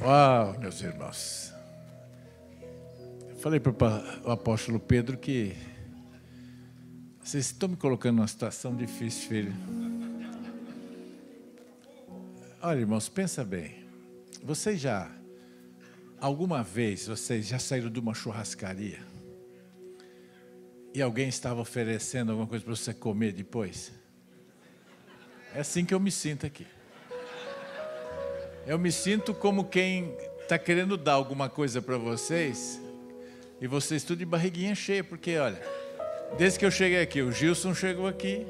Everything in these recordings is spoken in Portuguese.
Uau, meus irmãos. Eu falei para o apóstolo Pedro que vocês estão me colocando numa situação difícil, filho. Olha, irmãos, pensa bem. Alguma vez, vocês já saíram de uma churrascaria e alguém estava oferecendo alguma coisa para você comer depois? É assim que eu me sinto aqui. Eu me sinto como quem está querendo dar alguma coisa para vocês e vocês tudo de barriguinha cheia, porque, olha, desde que eu cheguei aqui, o Gilson chegou aqui,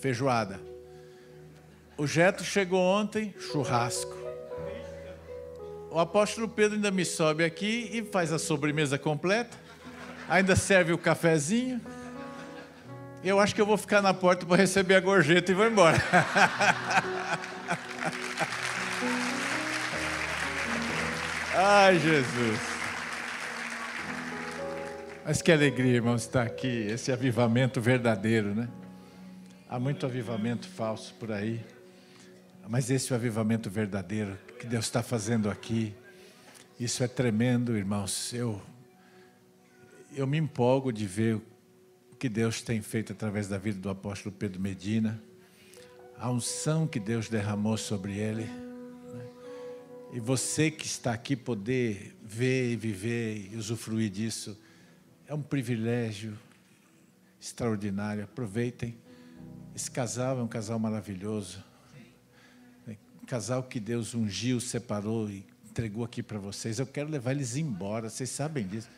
feijoada. O Jeto chegou ontem, churrasco. O apóstolo Pedro ainda me sobe aqui e faz a sobremesa completa, ainda serve o cafezinho. Eu acho que eu vou ficar na porta para receber a gorjeta e vou embora. Ai, Jesus. Mas que alegria, irmãos, estar aqui, esse avivamento verdadeiro, né? Há muito avivamento falso por aí, mas esse é o avivamento verdadeiro que Deus está fazendo aqui. Isso é tremendo, irmãos. Eu me empolgo de ver o que Deus tem feito através da vida do apóstolo Pedro Medina, a unção que Deus derramou sobre ele. E você que está aqui poder ver e viver e usufruir disso, é um privilégio extraordinário. Aproveitem. Esse casal é um casal maravilhoso. Um casal que Deus ungiu, separou e entregou aqui para vocês. Eu quero levar eles embora, vocês sabem disso.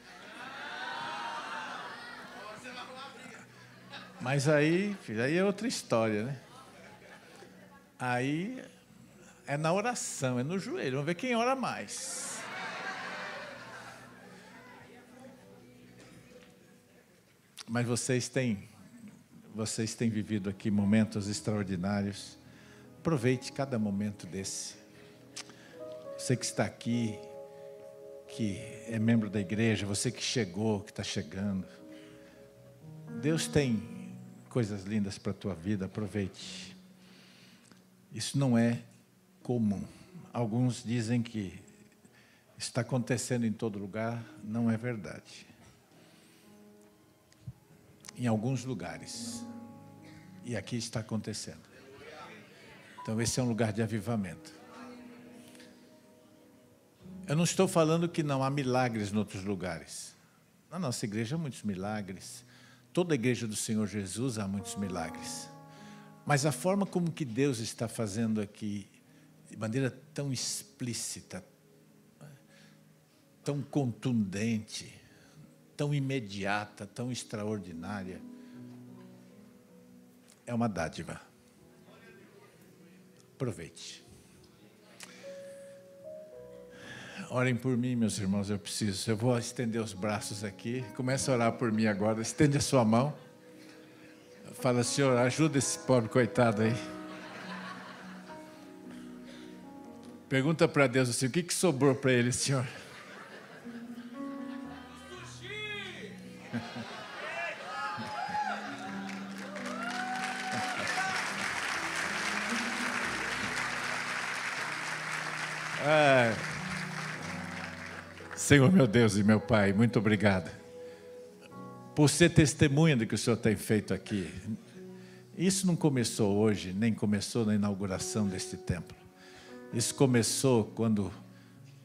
Mas aí, filho, aí é outra história, né? Aí é na oração, é no joelho. Vamos ver quem ora mais. Mas vocês têm vivido aqui momentos extraordinários. Aproveite cada momento desse. Você que está aqui, que é membro da igreja, você que chegou, que está chegando. Deus tem coisas lindas para a tua vida, aproveite. Isso não é comum. Alguns dizem que está acontecendo em todo lugar, não é verdade. Em alguns lugares. E aqui está acontecendo. Então esse é um lugar de avivamento. Eu não estou falando que não há milagres em outros lugares. Na nossa igreja há muitos milagres. Toda a igreja do Senhor Jesus há muitos milagres. Mas a forma como que Deus está fazendo aqui, de maneira tão explícita, tão contundente, tão imediata, tão extraordinária, é uma dádiva. Aproveite. Orem por mim, meus irmãos, eu preciso. Eu vou estender os braços aqui. Começa a orar por mim agora. Estende a sua mão. Fala, Senhor, ajuda esse pobre coitado aí. Pergunta para Deus assim, o que sobrou para ele, Senhor? Senhor, meu Deus e meu Pai, muito obrigado por ser testemunha do que o Senhor tem feito aqui. Isso não começou hoje, nem começou na inauguração deste templo. Isso começou quando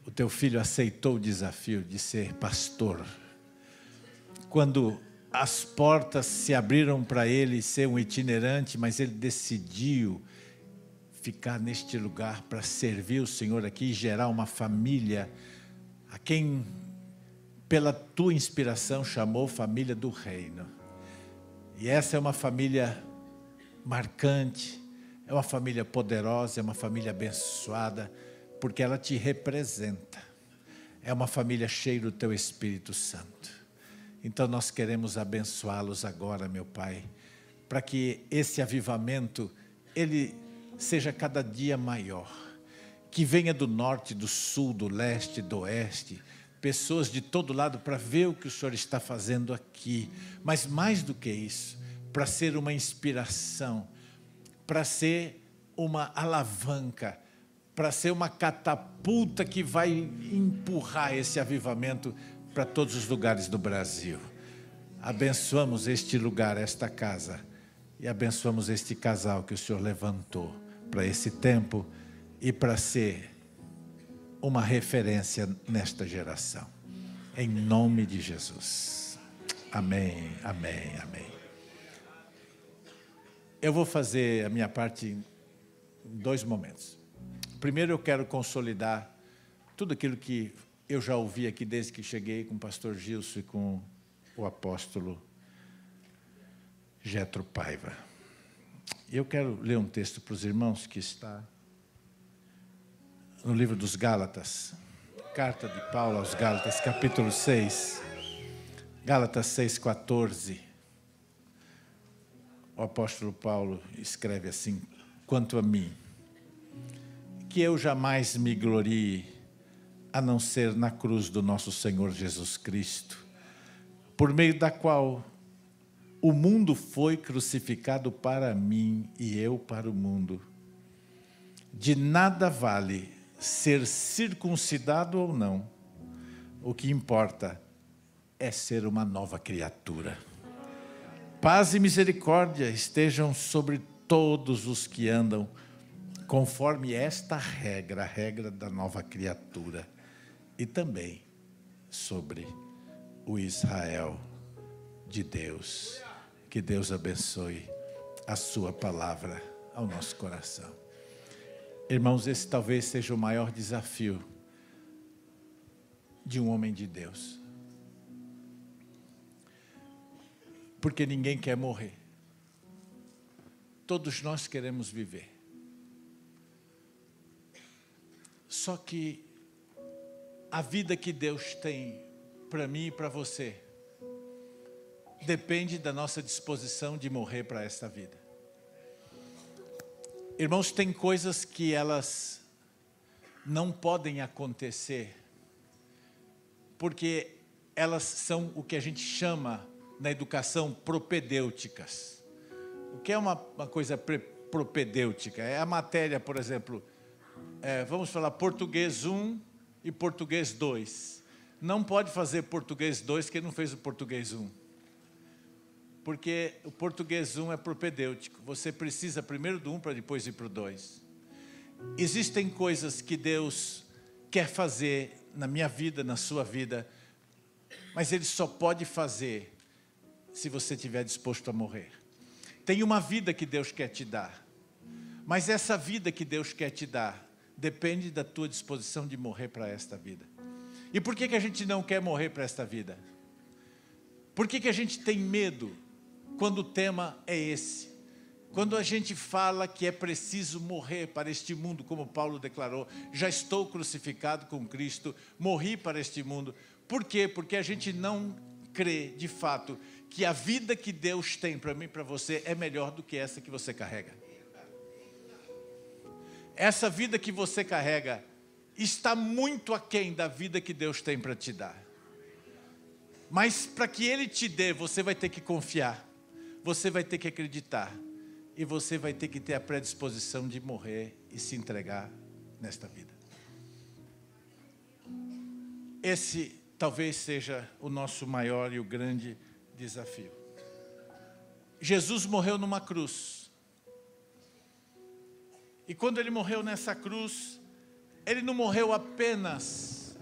o teu filho aceitou o desafio de ser pastor. Quando as portas se abriram para ele ser um itinerante, mas ele decidiu ficar neste lugar para servir o Senhor aqui e gerar uma família a quem, pela tua inspiração, chamou família do reino. E essa é uma família marcante, é uma família poderosa, é uma família abençoada, porque ela te representa. É uma família cheia do teu Espírito Santo. Então nós queremos abençoá-los agora, meu Pai, para que esse avivamento, ele seja cada dia maior. Que venha do norte, do sul, do leste, do oeste, pessoas de todo lado para ver o que o Senhor está fazendo aqui. Mas mais do que isso, para ser uma inspiração, para ser uma alavanca, para ser uma catapulta que vai empurrar esse avivamento para todos os lugares do Brasil. Abençoamos este lugar, esta casa, e abençoamos este casal que o Senhor levantou para esse tempo e para ser uma referência nesta geração. Em nome de Jesus. Amém, amém, amém. Eu vou fazer a minha parte em 2 momentos. Primeiro eu quero consolidar tudo aquilo que eu já ouvi aqui desde que cheguei com o pastor Gilson e com o apóstolo Jetro Paiva. Eu quero ler um texto para os irmãos que está no livro dos Gálatas, carta de Paulo aos Gálatas, capítulo 6, Gálatas 6,14. O apóstolo Paulo escreve assim: quanto a mim, que eu jamais me glorie, a não ser na cruz do nosso Senhor Jesus Cristo, por meio da qual o mundo foi crucificado para mim e eu para o mundo. De nada vale ser circuncidado ou não, o que importa é ser uma nova criatura. Paz e misericórdia estejam sobre todos os que andam conforme esta regra, a regra da nova criatura, e também sobre o Israel de Deus. Que Deus abençoe a sua palavra ao nosso coração. Irmãos, esse talvez seja o maior desafio de um homem de Deus. Porque ninguém quer morrer. Todos nós queremos viver. Só que a vida que Deus tem para mim e para você depende da nossa disposição de morrer para esta vida. Irmãos, tem coisas que elas não podem acontecer porque elas são o que a gente chama na educação propedêuticas. O que é uma coisa propedêutica? É a matéria, por exemplo, vamos falar português 1 e português 2. Não pode fazer português 2 quem não fez o português 1. Porque o português 1 é propedêutico. Você precisa primeiro do 1 para depois ir para o 2. Existem coisas que Deus quer fazer na minha vida, na sua vida, mas Ele só pode fazer se você estiver disposto a morrer. Tem uma vida que Deus quer te dar, mas essa vida que Deus quer te dar depende da tua disposição de morrer para esta vida. E por que a gente não quer morrer para esta vida? Por que a gente tem medo quando o tema é esse? Quando a gente fala que é preciso morrer para este mundo, como Paulo declarou, já estou crucificado com Cristo, morri para este mundo. Por quê? Porque a gente não crê, de fato, que a vida que Deus tem para mim e para você é melhor do que essa que você carrega. Essa vida que você carrega está muito aquém da vida que Deus tem para te dar. Mas para que Ele te dê, você vai ter que confiar, você vai ter que acreditar, e você vai ter que ter a predisposição de morrer e se entregar nesta vida. Esse talvez seja o nosso maior e o grande desafio. Jesus morreu numa cruz. E quando Ele morreu nessa cruz, Ele não morreu apenas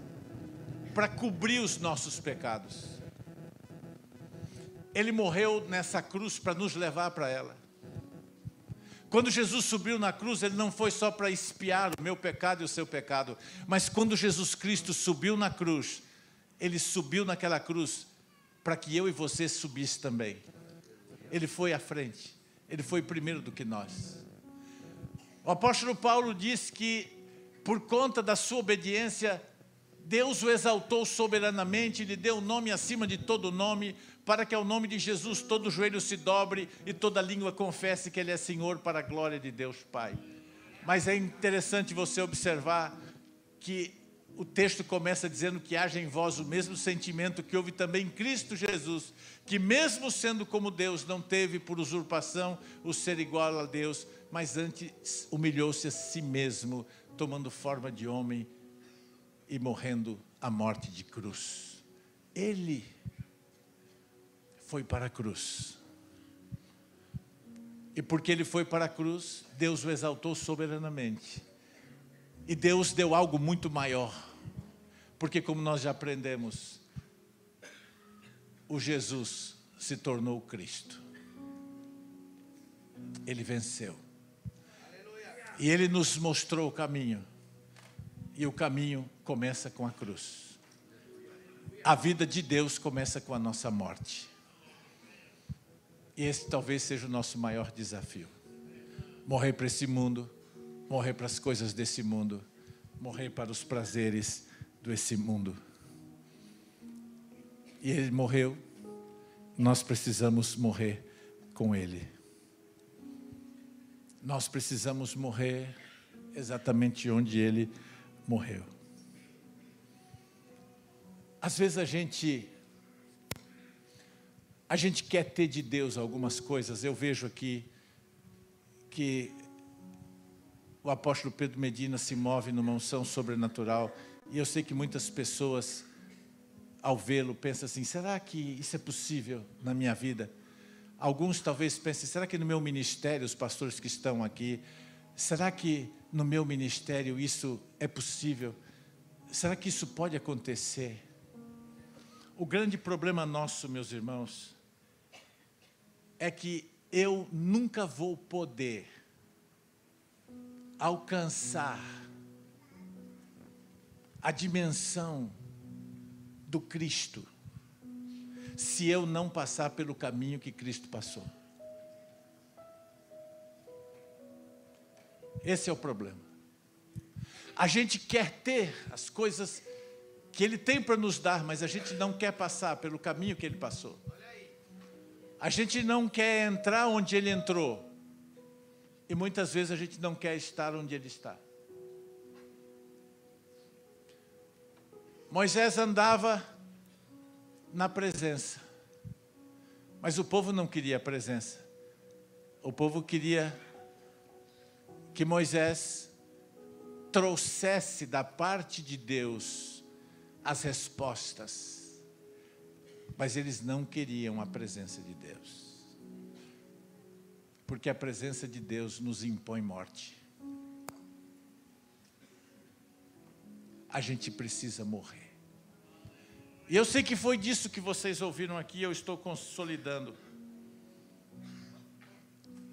para cobrir os nossos pecados. Ele morreu nessa cruz para nos levar para ela. Quando Jesus subiu na cruz, Ele não foi só para expiar o meu pecado e o seu pecado, mas quando Jesus Cristo subiu na cruz, Ele subiu naquela cruz para que eu e você subisse também. Ele foi à frente, Ele foi primeiro do que nós. O apóstolo Paulo diz que, por conta da sua obediência, Deus o exaltou soberanamente, lhe deu o nome acima de todo nome, para que ao nome de Jesus todo joelho se dobre e toda língua confesse que Ele é Senhor, para a glória de Deus Pai. Mas é interessante você observar que o texto começa dizendo que haja em vós o mesmo sentimento que houve também em Cristo Jesus, que mesmo sendo como Deus, não teve por usurpação o ser igual a Deus, mas antes humilhou-se a si mesmo, tomando forma de homem e morrendo a morte de cruz. Ele foi para a cruz. E porque ele foi para a cruz, Deus o exaltou soberanamente. E Deus deu algo muito maior. Porque como nós já aprendemos, o Jesus se tornou o Cristo. Ele venceu. E ele nos mostrou o caminho. E o caminho começa com a cruz. A vida de Deus começa com a nossa morte. E esse talvez seja o nosso maior desafio. Morrer para esse mundo, morrer para as coisas desse mundo, morrer para os prazeres desse mundo. E ele morreu, nós precisamos morrer com ele. Nós precisamos morrer exatamente onde ele morreu. Às vezes a gente quer ter de Deus algumas coisas. Eu vejo aqui que o apóstolo Pedro Medina se move numa unção sobrenatural. E eu sei que muitas pessoas, ao vê-lo, pensam assim, será que isso é possível na minha vida? Alguns talvez pensem, será que no meu ministério, os pastores que estão aqui, será que no meu ministério isso é possível? Será que isso pode acontecer? O grande problema nosso, meus irmãos, é que eu nunca vou poder alcançar a dimensão do Cristo se eu não passar pelo caminho que Cristo passou. Esse é o problema. A gente quer ter as coisas que Ele tem para nos dar, mas a gente não quer passar pelo caminho que Ele passou. A gente não quer entrar onde Ele entrou. E muitas vezes a gente não quer estar onde Ele está. Moisés andava na presença. Mas o povo não queria a presença. O povo queria que Moisés trouxesse da parte de Deus as respostas. Mas eles não queriam a presença de Deus. Porque a presença de Deus nos impõe morte. A gente precisa morrer. E eu sei que foi disso que vocês ouviram aqui, eu estou consolidando.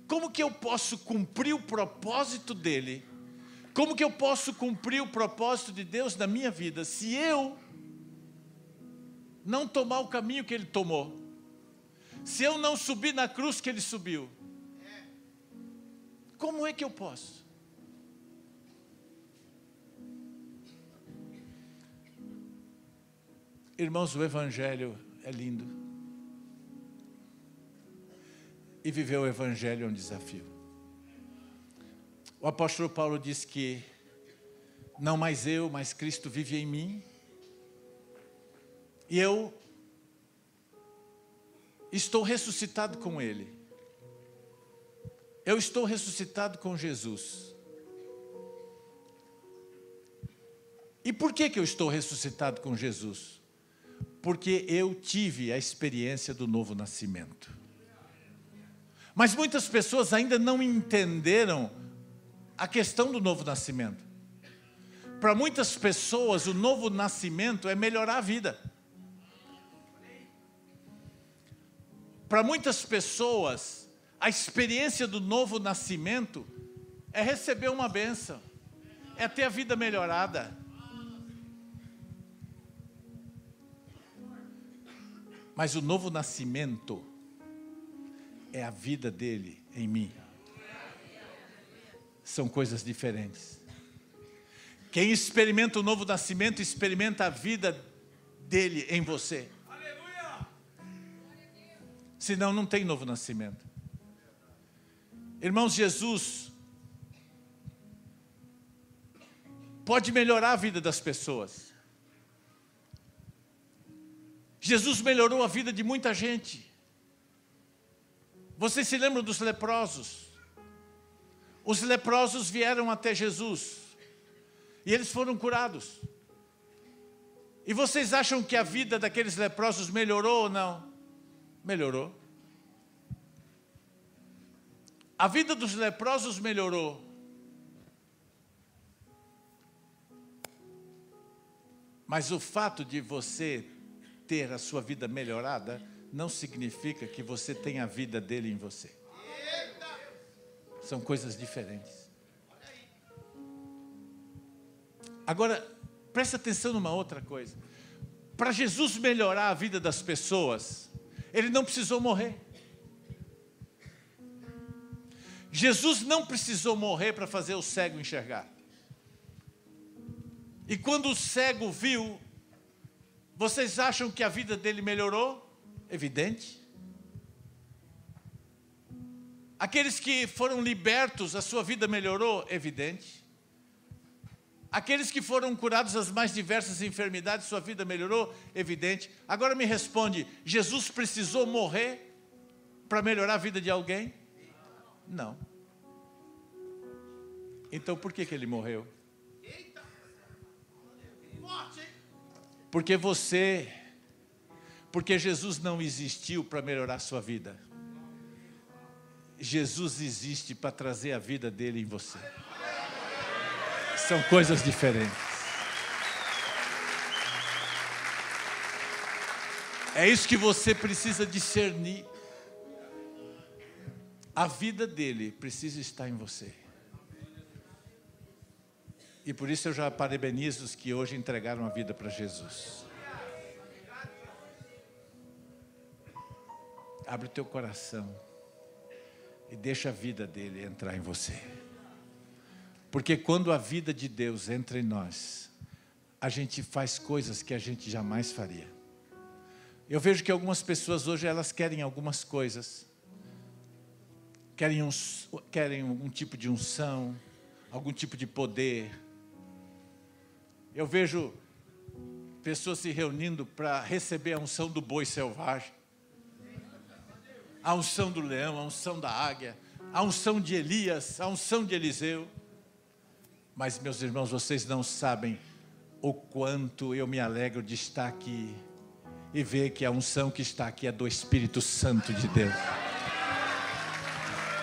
Como que eu posso cumprir o propósito dele? Como que eu posso cumprir o propósito de Deus na minha vida, se eu não tomar o caminho que ele tomou? Se eu não subir na cruz que ele subiu? Como é que eu posso? Irmãos, o Evangelho é lindo. E viver o Evangelho é um desafio. O apóstolo Paulo diz que não mais eu, mas Cristo vive em mim. E eu estou ressuscitado com Ele. Eu estou ressuscitado com Jesus. E por que eu estou ressuscitado com Jesus? Porque eu tive a experiência do novo nascimento. Mas muitas pessoas ainda não entenderam a questão do novo nascimento. Para muitas pessoas, o novo nascimento é melhorar a vida. Para muitas pessoas, a experiência do novo nascimento é receber uma bênção, é ter a vida melhorada. Mas o novo nascimento é a vida dele em mim. São coisas diferentes. Quem experimenta o novo nascimento, experimenta a vida dele em você. Senão não tem novo nascimento. Irmãos, Jesus pode melhorar a vida das pessoas. Jesus melhorou a vida de muita gente. Vocês se lembram dos leprosos? Os leprosos vieram até Jesus. E eles foram curados. E vocês acham que a vida daqueles leprosos melhorou ou não? Melhorou. A vida dos leprosos melhorou. Mas o fato de você ter a sua vida melhorada não significa que você tenha a vida dele em você. São coisas diferentes. Agora, presta atenção numa outra coisa. Para Jesus melhorar a vida das pessoas, ele não precisou morrer. Jesus não precisou morrer para fazer o cego enxergar. E quando o cego viu, vocês acham que a vida dele melhorou? Evidente. Aqueles que foram libertos, a sua vida melhorou? Evidente. Aqueles que foram curados das mais diversas enfermidades, sua vida melhorou? Evidente. Agora me responde, Jesus precisou morrer para melhorar a vida de alguém? Não. Então por que ele morreu? Porque Jesus não existiu para melhorar a sua vida. Jesus existe para trazer a vida dele em você. São coisas diferentes. É isso que você precisa discernir. A vida dele precisa estar em você. E por isso eu já parabenizo os que hoje entregaram a vida para Jesus. Abre o teu coração e deixa a vida dele entrar em você. Porque quando a vida de Deus entra em nós, a gente faz coisas que a gente jamais faria. Eu vejo que algumas pessoas hoje, elas querem algumas coisas. Querem um tipo de unção, algum tipo de poder. Eu vejo pessoas se reunindo para receber a unção do boi selvagem, a unção do leão, a unção da águia, a unção de Elias, a unção de Eliseu. Mas, meus irmãos, vocês não sabem o quanto eu me alegro de estar aqui e ver que a unção que está aqui é do Espírito Santo de Deus.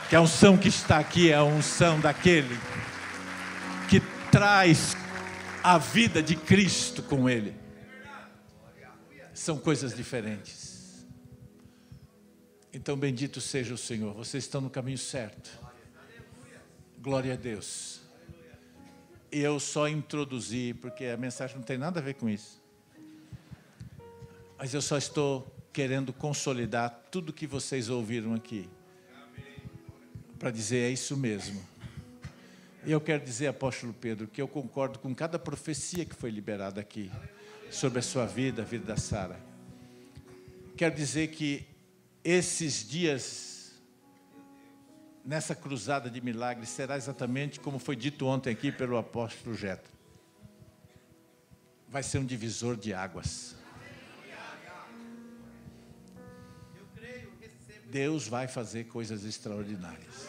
Que a unção que está aqui é a unção daquele que traz a vida de Cristo com ele. São coisas diferentes. Então, bendito seja o Senhor. Vocês estão no caminho certo. Glória a Deus. E eu só introduzi, porque a mensagem não tem nada a ver com isso. Mas eu só estou querendo consolidar tudo que vocês ouviram aqui. Para dizer, é isso mesmo. E eu quero dizer, apóstolo Pedro, que eu concordo com cada profecia que foi liberada aqui, sobre a sua vida, a vida da Sara. Quero dizer que esses dias, nessa cruzada de milagres, será exatamente como foi dito ontem aqui pelo apóstolo Jetro. Vai ser um divisor de águas. Deus vai fazer coisas extraordinárias.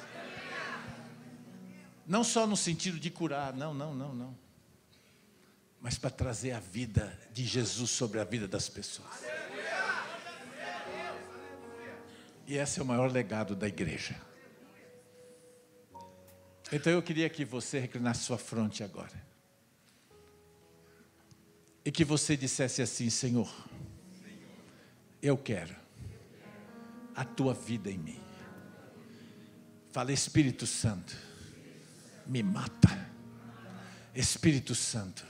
Não só no sentido de curar, não. Mas para trazer a vida de Jesus sobre a vida das pessoas. E esse é o maior legado da igreja. Então eu queria que você reclinasse sua fronte agora. E que você dissesse assim, Senhor, eu quero a tua vida em mim. Fala, Espírito Santo, me mata. Espírito Santo,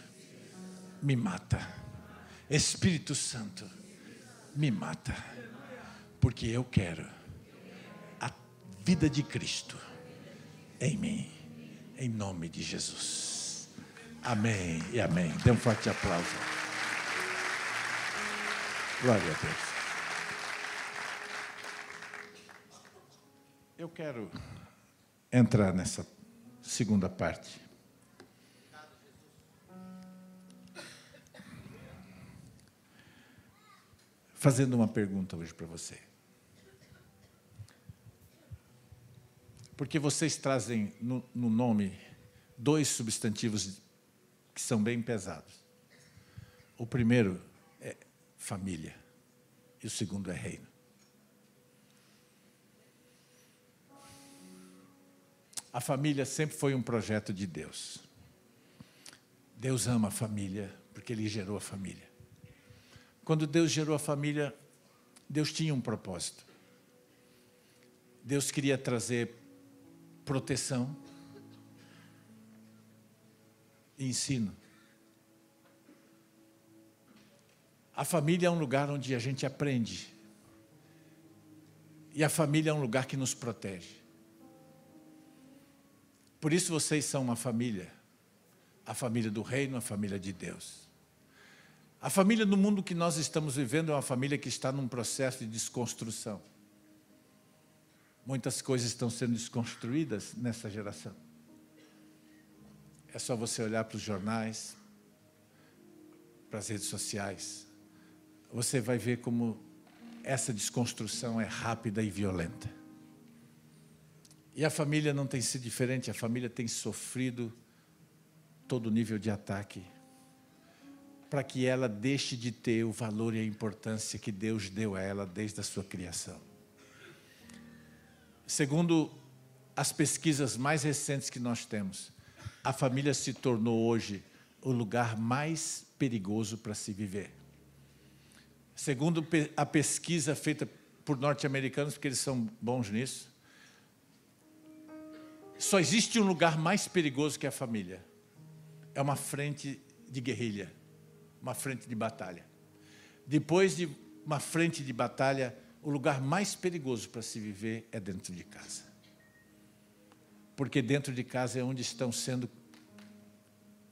me mata. Espírito Santo, me mata. Porque eu quero a vida de Cristo em mim, em nome de Jesus. Amém e amém. Dê um forte aplauso. Glória a Deus. Eu quero entrar nessa segunda parte. Fazendo uma pergunta hoje para você. Porque vocês trazem no nome dois substantivos que são bem pesados. O primeiro é família e o segundo é reino. A família sempre foi um projeto de Deus. Deus ama a família porque Ele gerou a família. Quando Deus gerou a família, Deus tinha um propósito. Deus queria trazer proteção e ensino. A família é um lugar onde a gente aprende. E a família é um lugar que nos protege. Por isso vocês são uma família. A família do reino, a família de Deus. A família no mundo que nós estamos vivendo é uma família que está num processo de desconstrução. Muitas coisas estão sendo desconstruídas nessa geração. É só você olhar para os jornais, para as redes sociais. Você vai ver como essa desconstrução é rápida e violenta. E a família não tem sido diferente, a família tem sofrido todo nível de ataque, para que ela deixe de ter o valor e a importância que Deus deu a ela desde a sua criação. Segundo as pesquisas mais recentes que nós temos, a família se tornou hoje o lugar mais perigoso para se viver. Segundo a pesquisa feita por norte-americanos, porque eles são bons nisso, só existe um lugar mais perigoso que a família. É uma frente de guerrilha, uma frente de batalha. Depois de uma frente de batalha, o lugar mais perigoso para se viver é dentro de casa. Porque dentro de casa é onde estão sendo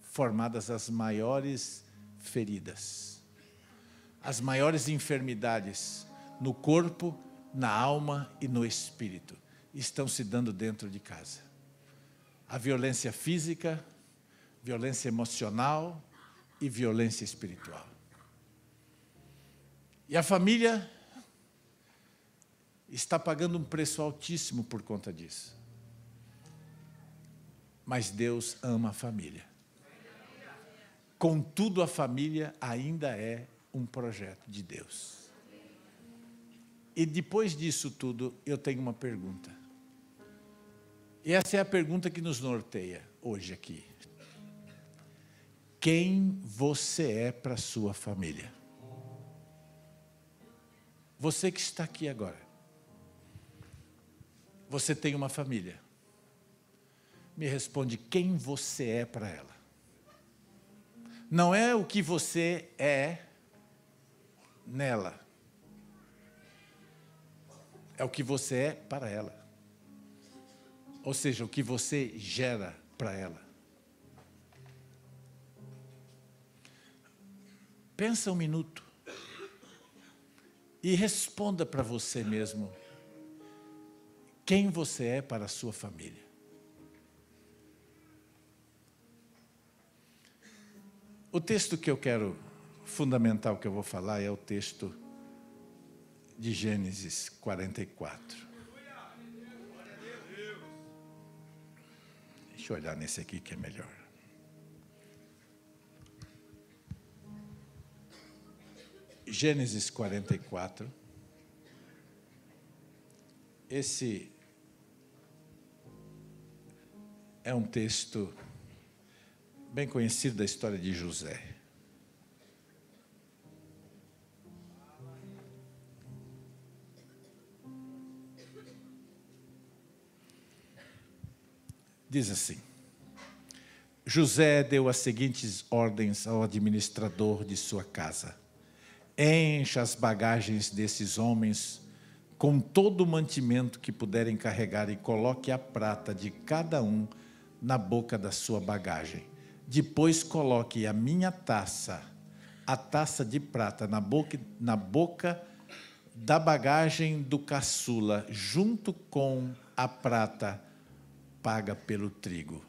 formadas as maiores feridas, as maiores enfermidades no corpo, na alma e no espírito. Estão se dando dentro de casa. A violência física, violência emocional e violência espiritual. E a família está pagando um preço altíssimo por conta disso. Mas Deus ama a família. Contudo, a família ainda é um projeto de Deus. E depois disso tudo, eu tenho uma pergunta. E essa é a pergunta que nos norteia hoje aqui. Quem você é para a sua família? Você que está aqui agora. Você tem uma família. Me responde quem você é para ela. Não é o que você é nela. É o que você é para ela. Ou seja, o que você gera para ela. Pensa um minuto. E responda para você mesmo. Quem você é para a sua família? O texto que eu quero, fundamental que eu vou falar, é o texto de Gênesis 44. Deixa eu olhar nesse aqui que é melhor. Gênesis 44. Esse é um texto bem conhecido da história de José. Diz assim: José deu as seguintes ordens ao administrador de sua casa: encha as bagagens desses homens com todo o mantimento que puderem carregar e coloque a prata de cada um na boca da sua bagagem. Depois coloque a minha taça, a taça de prata, na boca da bagagem do caçula, junto com a prata paga pelo trigo.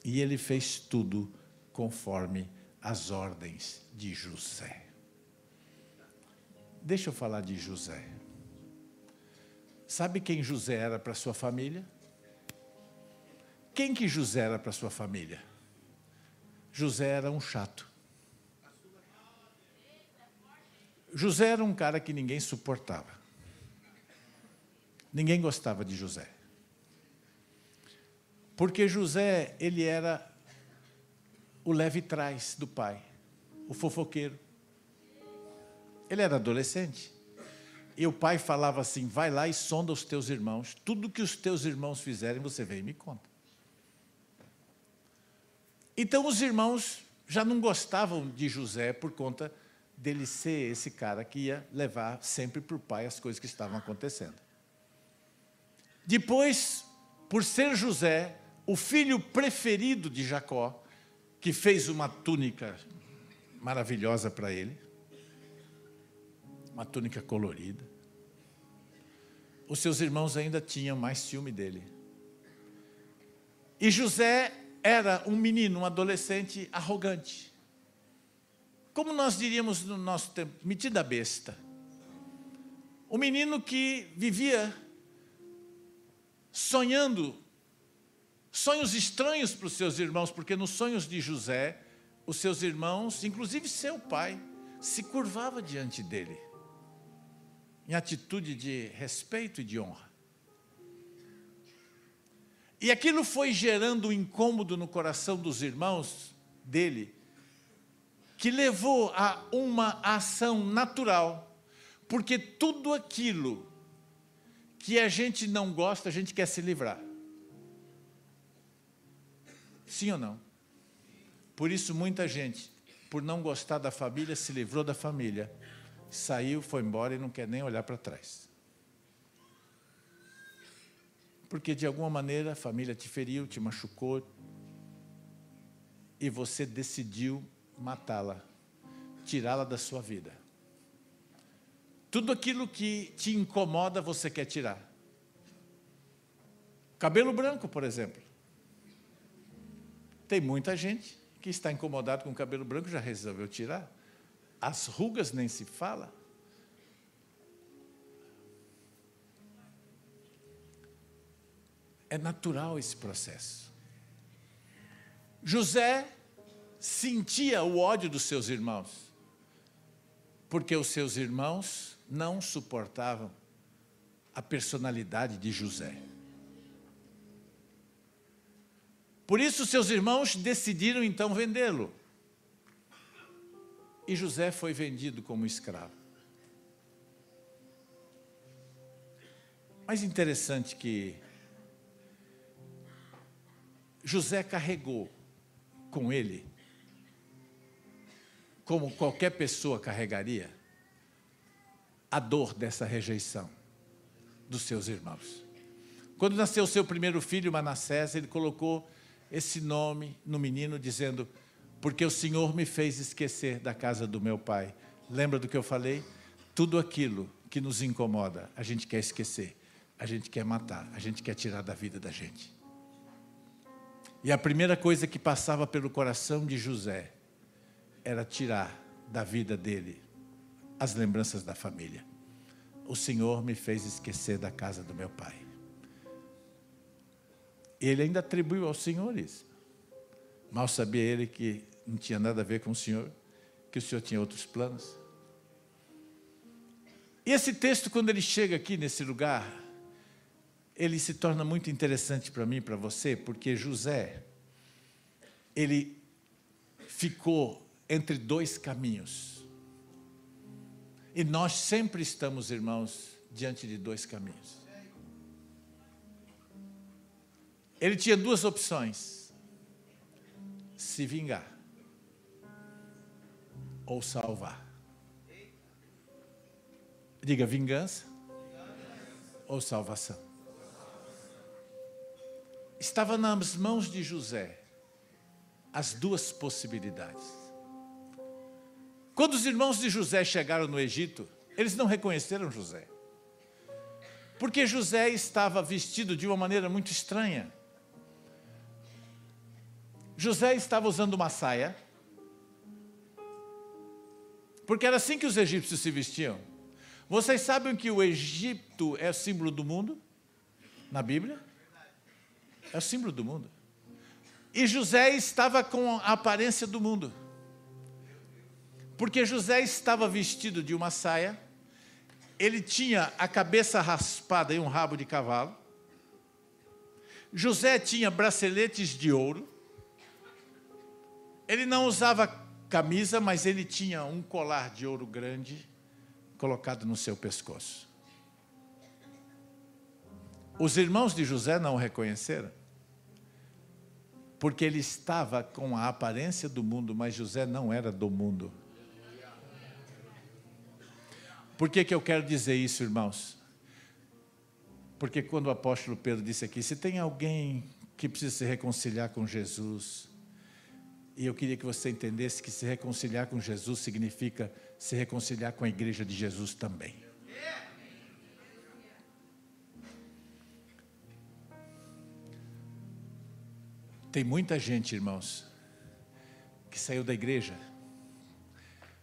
E ele fez tudo conforme as ordens de José. Deixa eu falar de José. Sabe quem José era para sua família? Quem que José era para sua família? José era um chato. José era um cara que ninguém suportava. Ninguém gostava de José. Porque José, ele era o leve-trás do pai, o fofoqueiro. Ele era adolescente. E o pai falava assim, vai lá e sonda os teus irmãos. Tudo que os teus irmãos fizerem, você vem e me conta. Então os irmãos já não gostavam de José por conta dele ser esse cara que ia levar sempre para o pai as coisas que estavam acontecendo. Depois, por ser José, o filho preferido de Jacó, que fez uma túnica maravilhosa para ele, uma túnica colorida, os seus irmãos ainda tinham mais ciúme dele. E José era um menino, um adolescente arrogante. Como nós diríamos no nosso tempo, metido a besta. Um menino que vivia sonhando sonhos estranhos para os seus irmãos, porque nos sonhos de José, os seus irmãos, inclusive seu pai, se curvava diante dele, em atitude de respeito e de honra. E aquilo foi gerando um incômodo no coração dos irmãos dele, que levou a uma ação natural, porque tudo aquilo que a gente não gosta, a gente quer se livrar. Sim ou não? Por isso muita gente, por não gostar da família, se livrou da família, saiu, foi embora e não quer nem olhar para trás. Porque de alguma maneira a família te feriu, te machucou, e você decidiu matá-la, tirá-la da sua vida. Tudo aquilo que te incomoda, você quer tirar. Cabelo branco, por exemplo. Tem muita gente que está incomodado com o cabelo branco, já resolveu tirar. As rugas nem se fala. É natural esse processo. José sentia o ódio dos seus irmãos, porque os seus irmãos não suportavam a personalidade de José. Por isso, seus irmãos decidiram então vendê-lo. E José foi vendido como escravo. Mas interessante que José carregou com ele, como qualquer pessoa carregaria, a dor dessa rejeição dos seus irmãos. Quando nasceu seu primeiro filho, Manassés, ele colocou esse nome no menino, dizendo, porque o Senhor me fez esquecer da casa do meu pai. Lembra do que eu falei? Tudo aquilo que nos incomoda, a gente quer esquecer, a gente quer matar, a gente quer tirar da vida da gente. E a primeira coisa que passava pelo coração de José era tirar da vida dele as lembranças da família. O Senhor me fez esquecer da casa do meu pai. Ele ainda atribuiu ao Senhor isso. Mal sabia ele que não tinha nada a ver com o Senhor, que o Senhor tinha outros planos. E esse texto, quando ele chega aqui nesse lugar, ele se torna muito interessante para mim e para você, porque José, ele ficou entre dois caminhos. E nós sempre estamos, irmãos, diante de dois caminhos. Ele tinha duas opções: se vingar ou salvar. Diga, vingança ou salvação. Estava nas mãos de José as duas possibilidades. Quando os irmãos de José chegaram no Egito, eles não reconheceram José, porque José estava vestido de uma maneira muito estranha. José estava usando uma saia, porque era assim que os egípcios se vestiam. Vocês sabem que o Egito é o símbolo do mundo? Na Bíblia? É o símbolo do mundo. E José estava com a aparência do mundo. Porque José estava vestido de uma saia, ele tinha a cabeça raspada e um rabo de cavalo. José tinha braceletes de ouro. Ele não usava camisa, mas ele tinha um colar de ouro grande colocado no seu pescoço. Os irmãos de José não o reconheceram, porque ele estava com a aparência do mundo, mas José não era do mundo. Por que eu quero dizer isso, irmãos? Porque quando o apóstolo Pedro disse aqui, se tem alguém que precisa se reconciliar com Jesus, e eu queria que você entendesse que se reconciliar com Jesus significa se reconciliar com a igreja de Jesus também. Tem muita gente, irmãos, que saiu da igreja.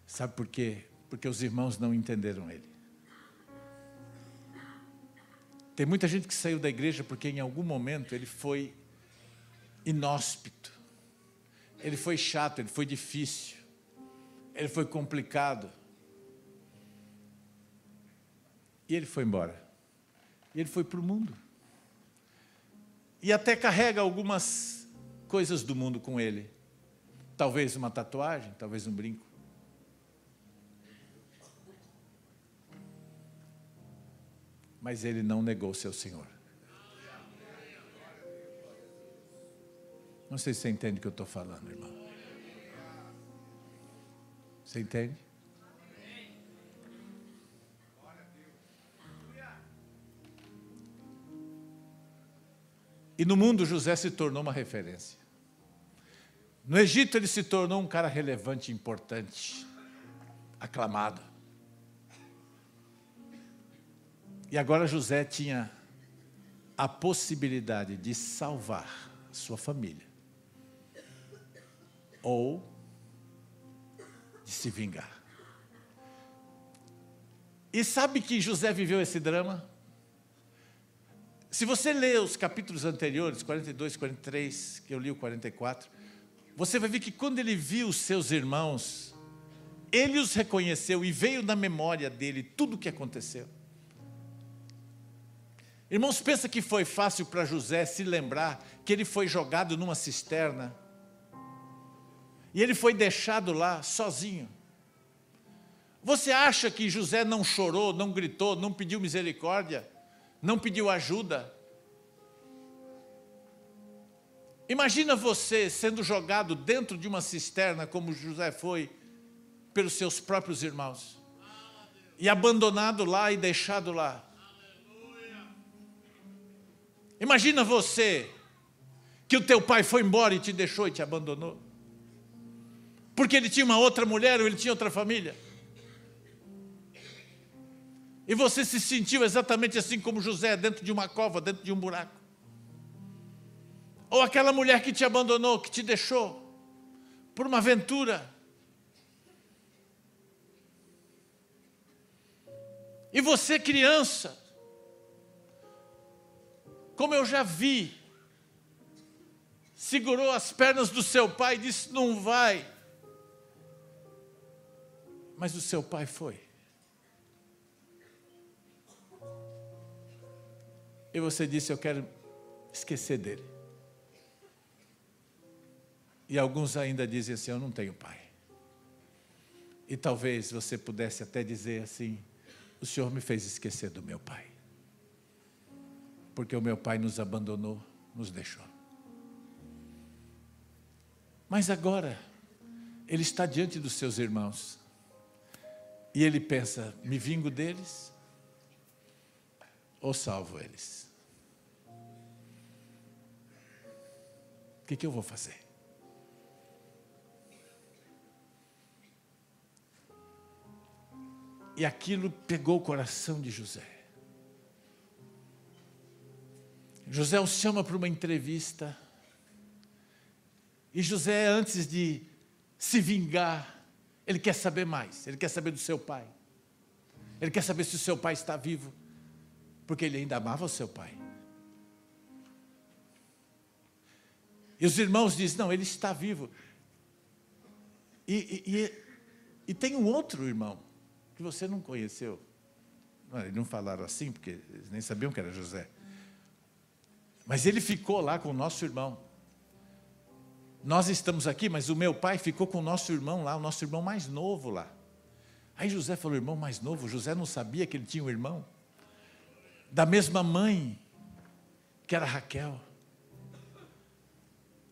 Sabe por quê? Porque os irmãos não entenderam ele. Tem muita gente que saiu da igreja porque em algum momento ele foi inóspito. Ele foi chato, ele foi difícil. Ele foi complicado. E ele foi embora. E ele foi para o mundo. E até carrega algumas coisas do mundo com ele. Talvez uma tatuagem, talvez um brinco. Mas ele não negou seu Senhor. Não sei se você entende o que eu estou falando, irmão. Você entende? E no mundo José se tornou uma referência. No Egito ele se tornou um cara relevante, importante, aclamado. E agora José tinha a possibilidade de salvar sua família. Ou de se vingar. E sabe que José viveu esse drama? Se você ler os capítulos anteriores, 42, 43, que eu li o 44, você vai ver que quando ele viu os seus irmãos, ele os reconheceu e veio na memória dele tudo o que aconteceu. Irmãos, pensa que foi fácil para José se lembrar que ele foi jogado numa cisterna e ele foi deixado lá sozinho. Você acha que José não chorou, não gritou, não pediu misericórdia, não pediu ajuda? Imagina você sendo jogado dentro de uma cisterna, como José foi, pelos seus próprios irmãos, e abandonado lá e deixado lá. Imagina você, que o teu pai foi embora e te deixou e te abandonou, porque ele tinha uma outra mulher ou ele tinha outra família. E você se sentiu exatamente assim como José, dentro de uma cova, dentro de um buraco. Ou aquela mulher que te abandonou, que te deixou, por uma aventura. E você, criança, como eu já vi, segurou as pernas do seu pai e disse, não vai. Mas o seu pai foi. E você disse, eu quero esquecer dele. E alguns ainda dizem assim, eu não tenho pai. E talvez você pudesse até dizer assim, o Senhor me fez esquecer do meu pai. Porque o meu pai nos abandonou, nos deixou. Mas agora, ele está diante dos seus irmãos. E ele pensa, me vingo deles ou salvo eles? O que eu vou fazer? E aquilo pegou o coração de José. José o chama para uma entrevista. E José, antes de se vingar, ele quer saber mais. Ele quer saber do seu pai. Ele quer saber se o seu pai está vivo. Porque ele ainda amava o seu pai. E os irmãos dizem, não, ele está vivo. E tem um outro irmão, que você não conheceu. Não, eles não falaram assim, porque eles nem sabiam que era José. Mas ele ficou lá com o nosso irmão. Nós estamos aqui, mas o meu pai ficou com o nosso irmão lá, o nosso irmão mais novo lá. Aí José falou, irmão mais novo, José não sabia que ele tinha um irmão. Da mesma mãe, que era Raquel.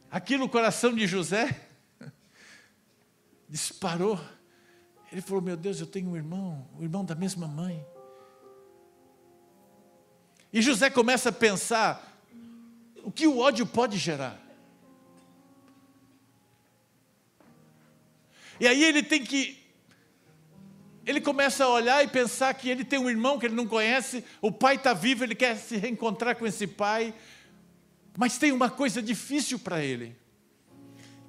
Aqui no coração de José, disparou. Ele falou, meu Deus, eu tenho um irmão da mesma mãe. E José começa a pensar, o que o ódio pode gerar? E aí ele começa a olhar e pensar que ele tem um irmão que ele não conhece, o pai está vivo, ele quer se reencontrar com esse pai, mas tem uma coisa difícil para ele,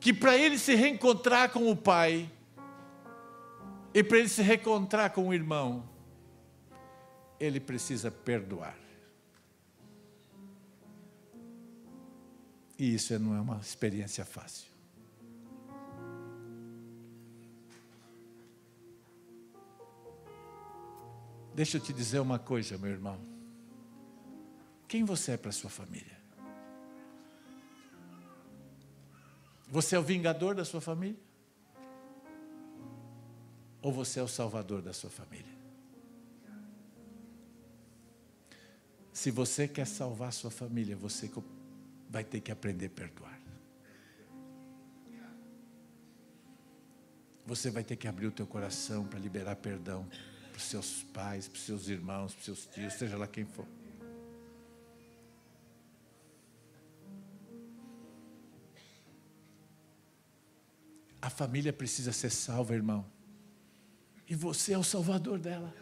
que para ele se reencontrar com o pai, e para ele se reencontrar com o irmão, ele precisa perdoar. E isso não é uma experiência fácil. Deixa eu te dizer uma coisa, meu irmão. Quem você é para a sua família? Você é o vingador da sua família? Ou você é o salvador da sua família? Se você quer salvar a sua família, você vai ter que aprender a perdoar. Você vai ter que abrir o teu coração para liberar perdão para os seus pais, para os seus irmãos, para os seus tios, seja lá quem for. A família precisa ser salva, irmão. E você é o salvador dela.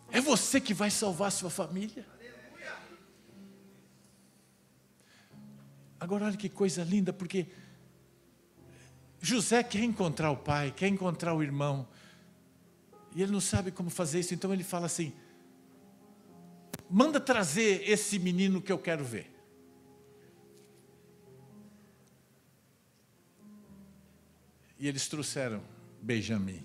É você que vai salvar a sua família. Agora olha que coisa linda, porque José quer encontrar o pai, quer encontrar o irmão, e ele não sabe como fazer isso, então ele fala assim, manda trazer esse menino que eu quero ver. E eles trouxeram Benjamim.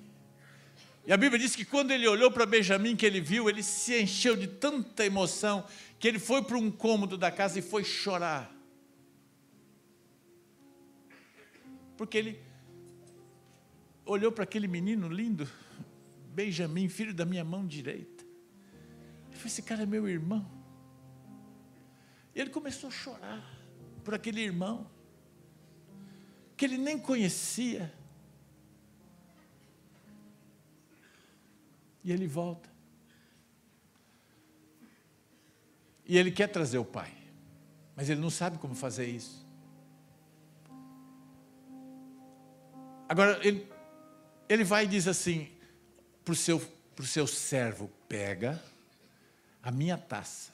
E a Bíblia diz que quando ele olhou para Benjamim, que ele viu, ele se encheu de tanta emoção, que ele foi para um cômodo da casa e foi chorar. Porque ele olhou para aquele menino lindo, Benjamim, filho da minha mão direita. Ele falou, esse cara é meu irmão. E ele começou a chorar por aquele irmão, que ele nem conhecia. E ele volta. E ele quer trazer o pai, mas ele não sabe como fazer isso. Agora, ele vai e diz assim, para o seu servo, pega a minha taça,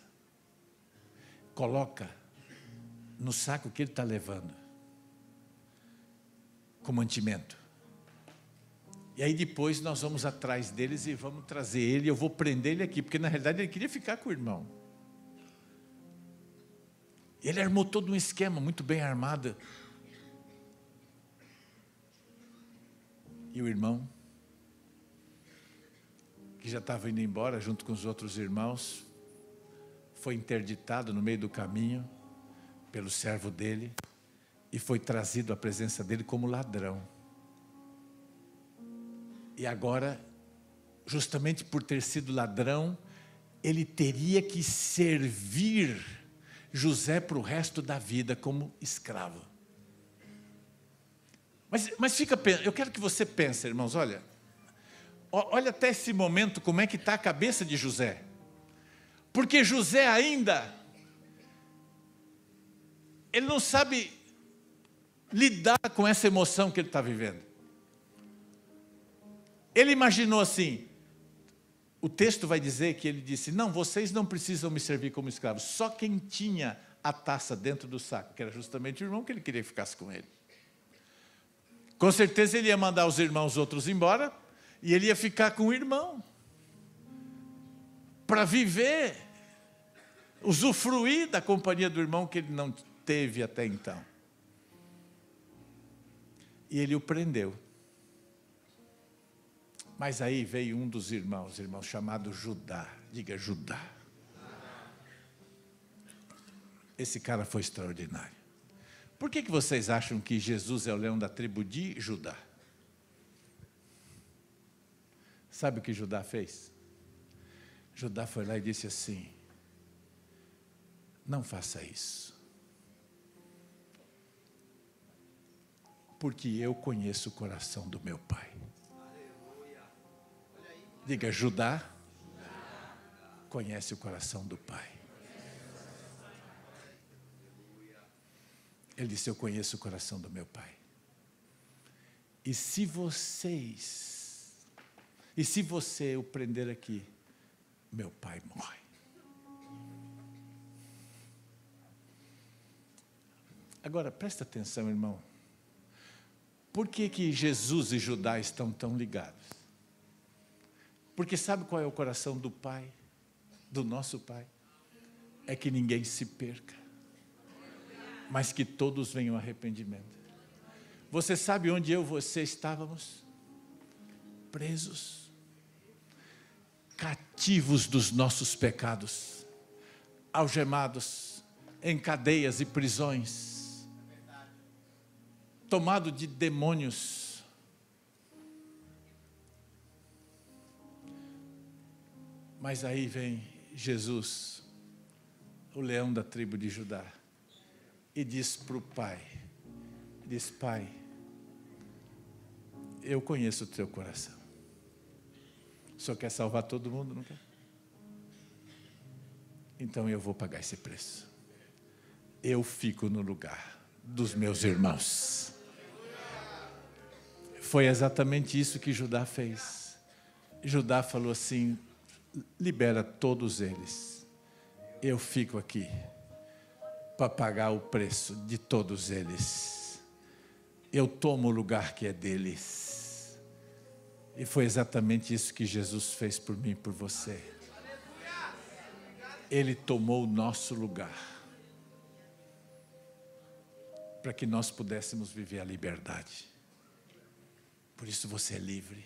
coloca no saco que ele está levando, com mantimento. E aí depois nós vamos atrás deles e vamos trazer ele, eu vou prender ele aqui, porque na realidade ele queria ficar com o irmão. E ele armou todo um esquema, muito bem armado. E o irmão, que já estava indo embora junto com os outros irmãos, foi interditado no meio do caminho pelo servo dele e foi trazido à presença dele como ladrão. E agora, justamente por ter sido ladrão, ele teria que servir José para o resto da vida como escravo. Mas eu quero que você pense, irmãos, olha até esse momento como é que está a cabeça de José. Porque José ainda, ele não sabe lidar com essa emoção que ele está vivendo. Ele imaginou assim, o texto vai dizer que ele disse, não, vocês não precisam me servir como escravos, só quem tinha a taça dentro do saco, que era justamente o irmão que ele queria que ficasse com ele. Com certeza ele ia mandar os irmãos outros embora, e ele ia ficar com o irmão, para viver usufruir da companhia do irmão que ele não teve até então. E ele o prendeu. Mas aí veio um dos irmãos chamado Judá. Diga, Judá. Esse cara foi extraordinário. Por que vocês acham que Jesus é o leão da tribo de Judá? Sabe o que Judá fez? Judá foi lá e disse assim: não faça isso, porque eu conheço o coração do meu pai. Diga, Judá conhece o coração do pai. Ele disse, eu conheço o coração do meu pai. E se você o prender aqui, meu pai morre. Agora, presta atenção, irmão. Por que Jesus e Judá estão tão ligados? Porque sabe qual é o coração do Pai, do nosso Pai? É que ninguém se perca, mas que todos venham ao arrependimento. Você sabe onde eu e você estávamos? Presos, cativos dos nossos pecados, algemados, em cadeias e prisões, tomado de demônios. Mas aí vem Jesus, o leão da tribo de Judá, e diz para o pai, pai, eu conheço o teu coração. O senhor quer salvar todo mundo, não quer? Então eu vou pagar esse preço. Eu fico no lugar dos meus irmãos. Foi exatamente isso que Judá fez. Judá falou assim, libera todos eles. Eu fico aqui para pagar o preço de todos eles. Eu tomo o lugar que é deles. E foi exatamente isso que Jesus fez por mim e por você. Ele tomou o nosso lugar para que nós pudéssemos viver a liberdade. Por isso você é livre.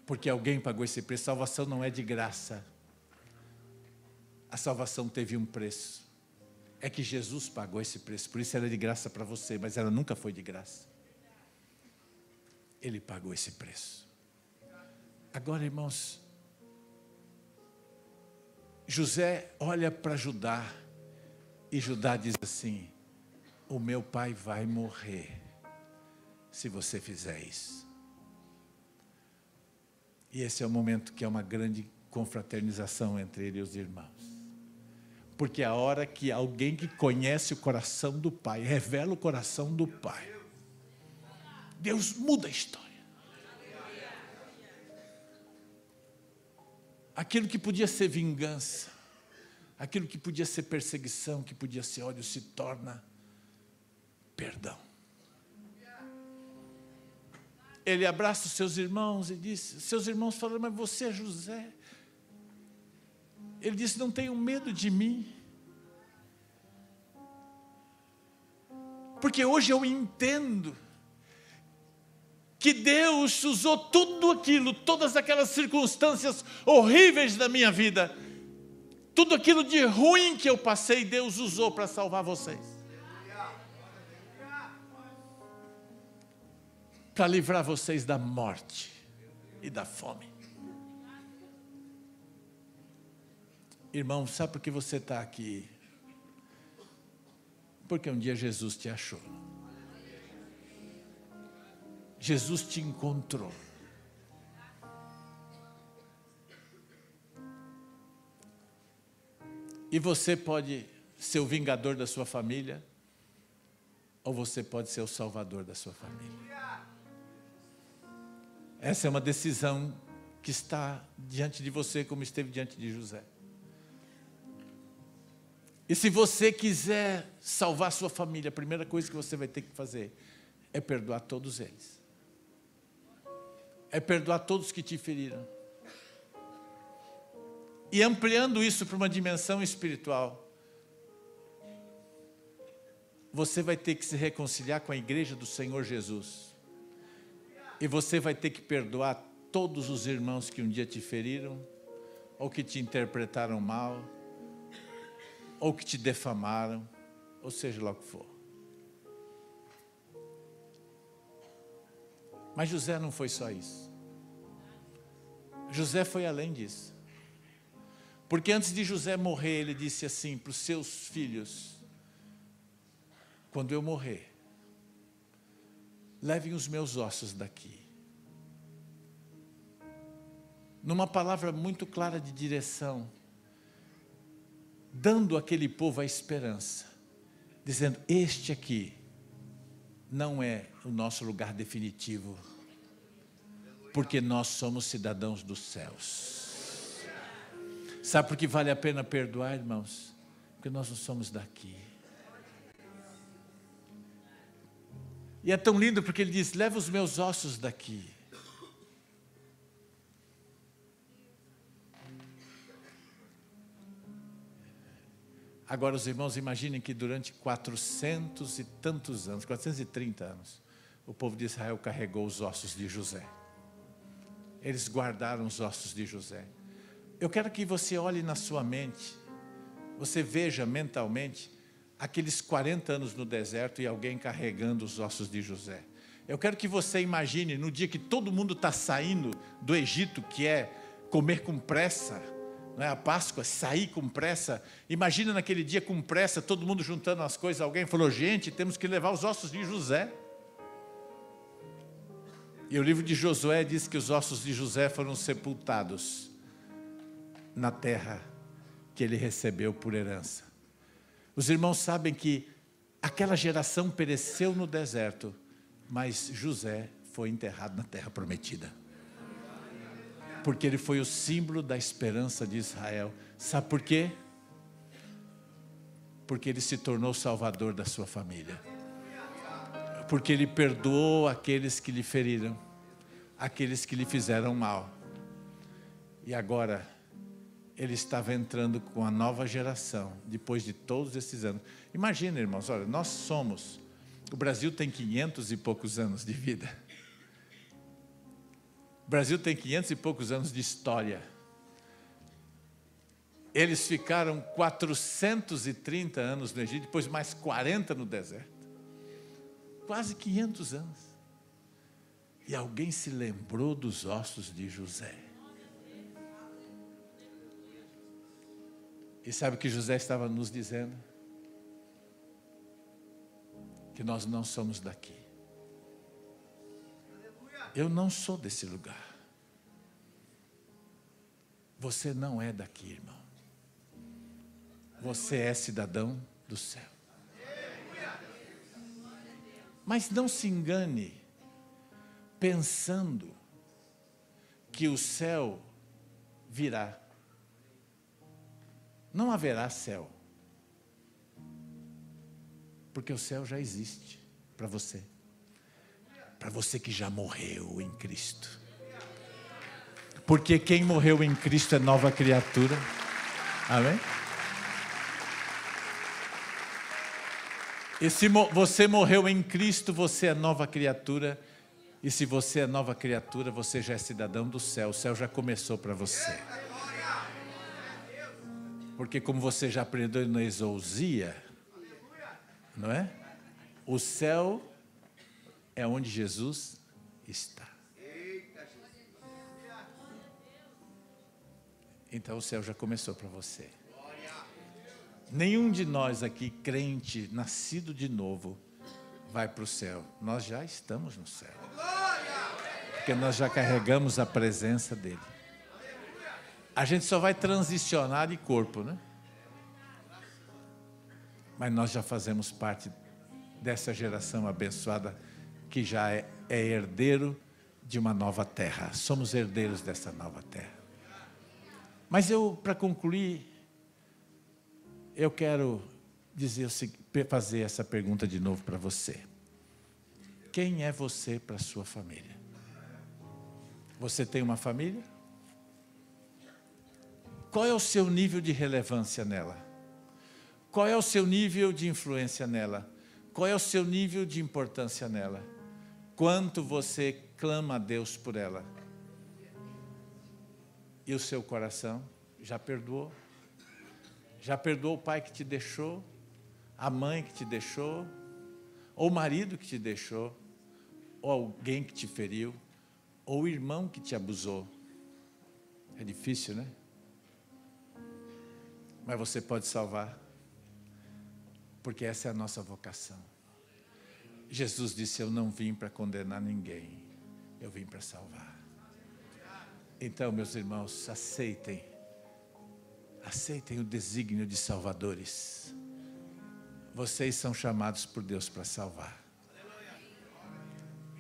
Porque alguém pagou esse preço. Salvação não é de graça. A salvação teve um preço. É que Jesus pagou esse preço. Por isso ela é de graça para você, mas ela nunca foi de graça. Ele pagou esse preço. Agora, irmãos, José olha para Judá e Judá diz assim, o meu pai vai morrer se você fizer isso. E esse é o momento que é uma grande confraternização entre ele e os irmãos. Porque a hora que alguém que conhece o coração do pai, revela o coração do pai, Deus muda a história. Aquilo que podia ser vingança, aquilo que podia ser perseguição, que podia ser ódio, se torna perdão. Ele abraça os seus irmãos e disse, seus irmãos falaram, mas você é José? Ele disse, não tenham medo de mim. Porque hoje eu entendo que Deus usou tudo aquilo, todas aquelas circunstâncias horríveis da minha vida, tudo aquilo de ruim que eu passei, Deus usou para salvar vocês. Para livrar vocês da morte e da fome. Irmão, sabe por que você está aqui? Porque um dia Jesus te achou. Jesus te encontrou. E você pode ser o vingador da sua família, ou você pode ser o salvador da sua família. Essa é uma decisão que está diante de você, como esteve diante de José. E se você quiser salvar a sua família, a primeira coisa que você vai ter que fazer é perdoar todos eles. É perdoar todos que te feriram. E ampliando isso para uma dimensão espiritual, você vai ter que se reconciliar com a igreja do Senhor Jesus. E você vai ter que perdoar todos os irmãos que um dia te feriram, ou que te interpretaram mal, ou que te defamaram, ou seja lá o que for. Mas José não foi só isso. José foi além disso. Porque antes de José morrer, ele disse assim para os seus filhos: quando eu morrer, levem os meus ossos daqui. Numa palavra muito clara de direção, dando àquele povo a esperança, dizendo: este aqui não é o nosso lugar definitivo, porque nós somos cidadãos dos céus. Sabe por que vale a pena perdoar, irmãos? Porque nós não somos daqui. E é tão lindo porque ele diz: leva os meus ossos daqui. Agora os irmãos imaginem que durante 400 e tantos anos, 430 anos, o povo de Israel carregou os ossos de José. Eles guardaram os ossos de José. Eu quero que você olhe na sua mente, você veja mentalmente aqueles 40 anos no deserto e alguém carregando os ossos de José. Eu quero que você imagine no dia que todo mundo está saindo do Egito, que é comer com pressa, não é? A Páscoa, sair com pressa. Imagina naquele dia com pressa, todo mundo juntando as coisas. Alguém falou: gente, temos que levar os ossos de José. E o livro de Josué diz que os ossos de José foram sepultados na terra que ele recebeu por herança. Os irmãos sabem que aquela geração pereceu no deserto, mas José foi enterrado na terra prometida. Porque ele foi o símbolo da esperança de Israel. Sabe por quê? Porque ele se tornou salvador da sua família. Porque ele perdoou aqueles que lhe feriram, aqueles que lhe fizeram mal. E agora, ele estava entrando com a nova geração, depois de todos esses anos. Imagina, irmãos, olha, o Brasil tem 500 e poucos anos de vida. O Brasil tem 500 e poucos anos de história. Eles ficaram 430 anos no Egito, depois mais 40 no deserto. Quase 500 anos. E alguém se lembrou dos ossos de José. E sabe o que José estava nos dizendo? Que nós não somos daqui. Eu não sou desse lugar. Você não é daqui, irmão. Você é cidadão do céu. Mas não se engane pensando que o céu virá. Não haverá céu. Porque o céu já existe para você. Para você que já morreu em Cristo. Porque quem morreu em Cristo é nova criatura. Amém? E se você morreu em Cristo, você é nova criatura. E se você é nova criatura, você já é cidadão do céu. O céu já começou para você. Porque como você já aprendeu na exousia, não é? O céu é onde Jesus está. Então o céu já começou para você. Nenhum de nós aqui, crente, nascido de novo, vai para o céu. Nós já estamos no céu. Porque nós já carregamos a presença dele. A gente só vai transicionar de corpo, né? Mas nós já fazemos parte dessa geração abençoada que já é herdeiro de uma nova terra. Somos herdeiros dessa nova terra. Mas para concluir, eu quero fazer essa pergunta de novo para você. Quem é você para a sua família? Você tem uma família? Qual é o seu nível de relevância nela? Qual é o seu nível de influência nela? Qual é o seu nível de importância nela? Quanto você clama a Deus por ela? E o seu coração já perdoou? Já perdoou o pai que te deixou? A mãe que te deixou? Ou o marido que te deixou? Ou alguém que te feriu? Ou o irmão que te abusou? É difícil, né? Mas você pode salvar, porque essa é a nossa vocação. Jesus disse: eu não vim para condenar ninguém, eu vim para salvar. Então, meus irmãos, aceitem o desígnio de salvadores. Vocês são chamados por Deus para salvar.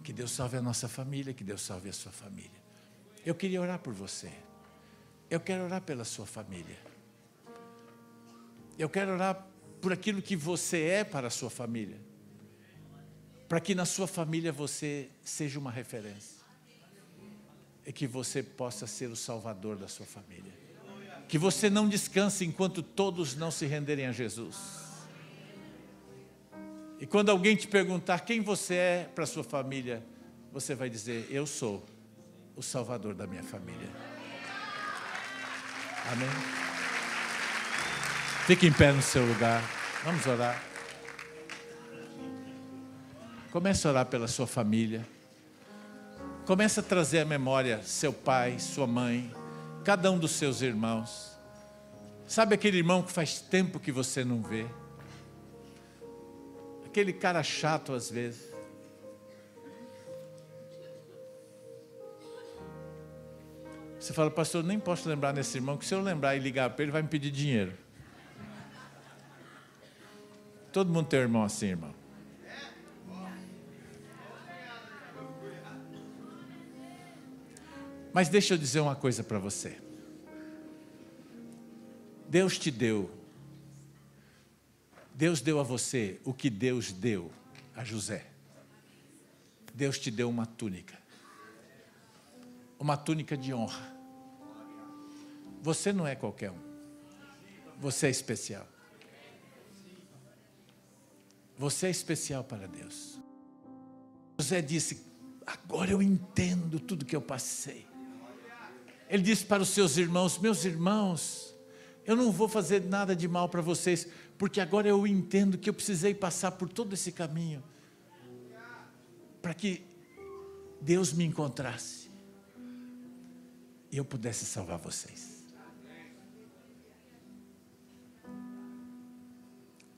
Que Deus salve a nossa família, que Deus salve a sua família. Eu queria orar por você. Eu quero orar pela sua família. Eu quero orar por aquilo que você é para a sua família. Para que na sua família você seja uma referência. E que você possa ser o salvador da sua família. Que você não descanse enquanto todos não se renderem a Jesus. E quando alguém te perguntar quem você é para a sua família, você vai dizer: eu sou o salvador da minha família. Amém? Fique em pé no seu lugar. Vamos orar. Comece a orar pela sua família. Comece a trazer à memória seu pai, sua mãe, cada um dos seus irmãos. Sabe aquele irmão que faz tempo que você não vê? Aquele cara chato às vezes. Você fala: pastor, nem posso lembrar desse irmão, que se eu lembrar e ligar para ele, vai me pedir dinheiro. Todo mundo tem um irmão assim, irmão. Mas deixa eu dizer uma coisa para você. Deus te deu. Deus deu a você o que Deus deu a José. Deus te deu uma túnica. Uma túnica de honra. Você não é qualquer um. Você é especial. Você é especial para Deus. José disse: agora eu entendo tudo que eu passei. Ele disse para os seus irmãos: meus irmãos, eu não vou fazer nada de mal para vocês, porque agora eu entendo que eu precisei passar por todo esse caminho para que Deus me encontrasse e eu pudesse salvar vocês.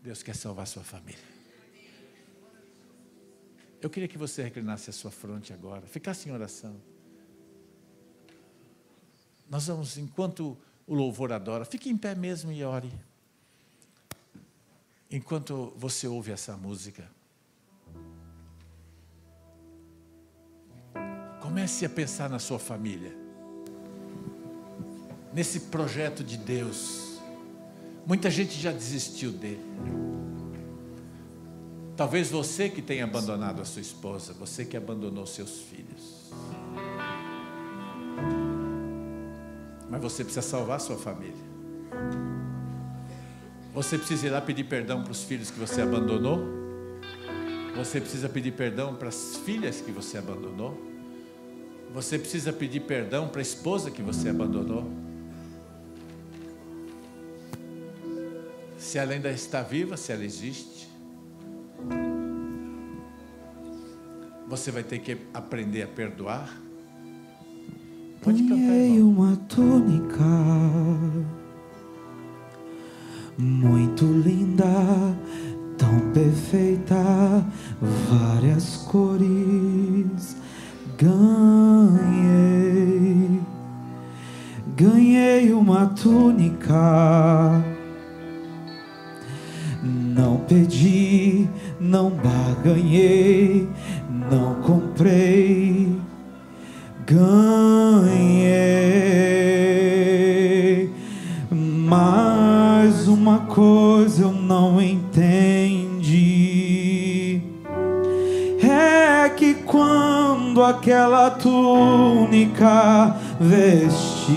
Deus quer salvar a sua família. Eu queria que você reclinasse a sua fronte agora, ficasse em oração. Nós vamos, enquanto o louvor adora, fique em pé mesmo e ore. Enquanto você ouve essa música, comece a pensar na sua família, nesse projeto de Deus. Muita gente já desistiu dele. Talvez você que tenha abandonado a sua esposa, você que abandonou seus filhos. Mas você precisa salvar a sua família. Você precisa ir lá pedir perdão para os filhos que você abandonou. Você precisa pedir perdão para as filhas que você abandonou. Você precisa pedir perdão para a esposa que você abandonou. Se ela ainda está viva, se ela existe, você vai ter que aprender a perdoar. Pode cantar, irmão. Uma túnica muito linda, tão perfeita, várias cores. Ganhei uma túnica. Não pedi, não barganhei, não comprei. Ganhei. Mas uma coisa eu não entendi, é que quando quando aquela túnica vesti,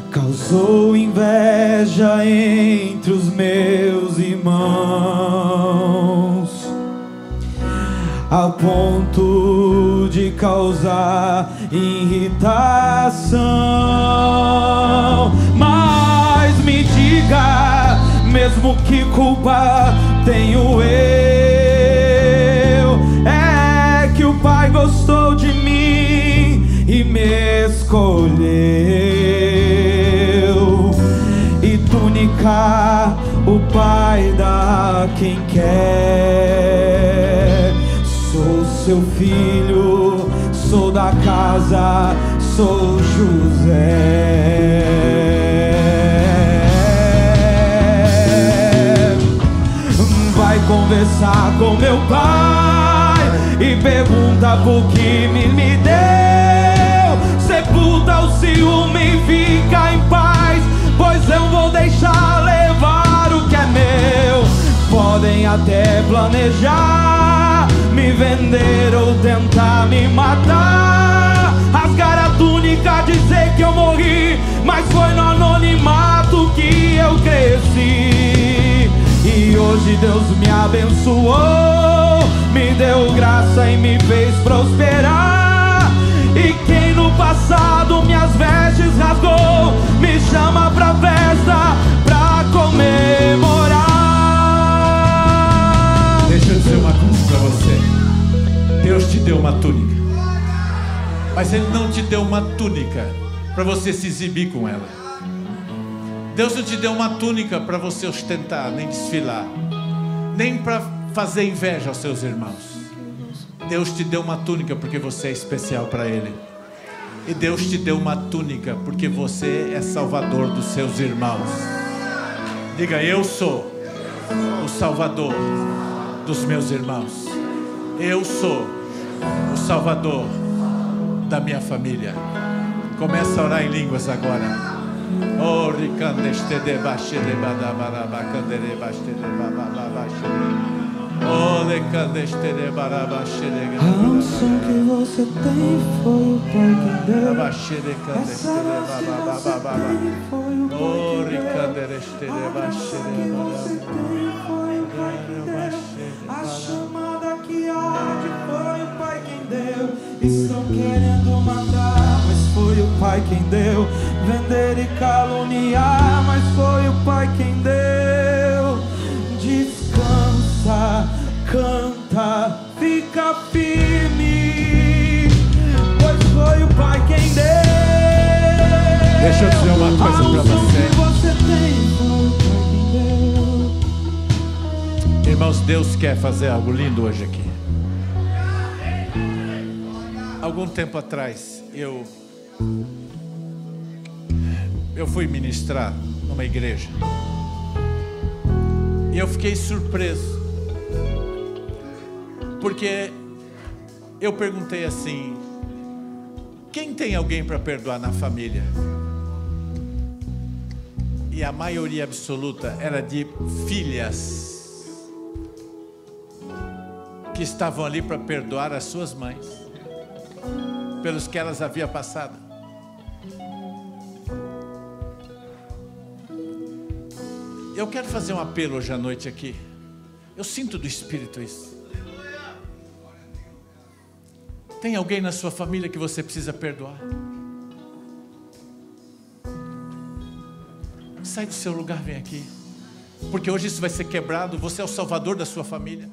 causou inveja entre os meus irmãos, a ponto de causar irritação. Mas me diga, mesmo que culpa tenho eu, é que o Pai gostou de mim e me escolheu. E túnica o Pai dá a quem quer. Sou seu filho, sou da casa, sou José. Vai conversar com meu pai e pergunta por que me deu. Sepulta o ciúme e fica em paz, pois eu vou deixar levar o que é meu. Podem até planejar me vender ou tentar me matar, rasgar a túnica, dizer que eu morri, mas foi no anonimato que eu cresci. E hoje Deus me abençoou, me deu graça e me fez prosperar. E quem no passado minhas vestes rasgou, me chama pra festa, pra comemorar. Deixa eu dizer uma coisa pra você. Deus te deu uma túnica, mas Ele não te deu uma túnica para você se exibir com ela. Deus não te deu uma túnica para você ostentar, nem desfilar, nem para fazer inveja aos seus irmãos. Deus te deu uma túnica porque você é especial para Ele. E Deus te deu uma túnica porque você é salvador dos seus irmãos. Diga: eu sou o salvador dos meus irmãos. Eu sou o salvador da minha família. Começa a orar em línguas agora. Oh, ricandeste de baixo de badabaraba, candere baixo de babababaxo. Oh, lecandeste de barabaxo de. A unção que você tem foi o Pai que deu. Abaixo de candeste de bababababa. Oh, ricandeste de baixo de a chamada que arde foi o Pai quem deu. Estão querendo matar, mas foi o Pai quem deu. Vender e caluniar, mas foi o Pai quem deu. Descansa, canta, fica firme, pois foi o Pai quem deu. Deixa eu dizer uma coisa pra você. Irmãos, Deus quer fazer algo lindo hoje aqui. Algum tempo atrás, eu fui ministrar numa igreja e eu fiquei surpreso, porque eu perguntei assim: quem tem alguém para perdoar na família? E a maioria absoluta era de filhas que estavam ali para perdoar as suas mães pelos que elas haviam passado. Eu quero fazer um apelo hoje à noite aqui. Eu sinto do Espírito isso. Tem alguém na sua família que você precisa perdoar? Sai do seu lugar, vem aqui, porque hoje isso vai ser quebrado. Você é o salvador da sua família.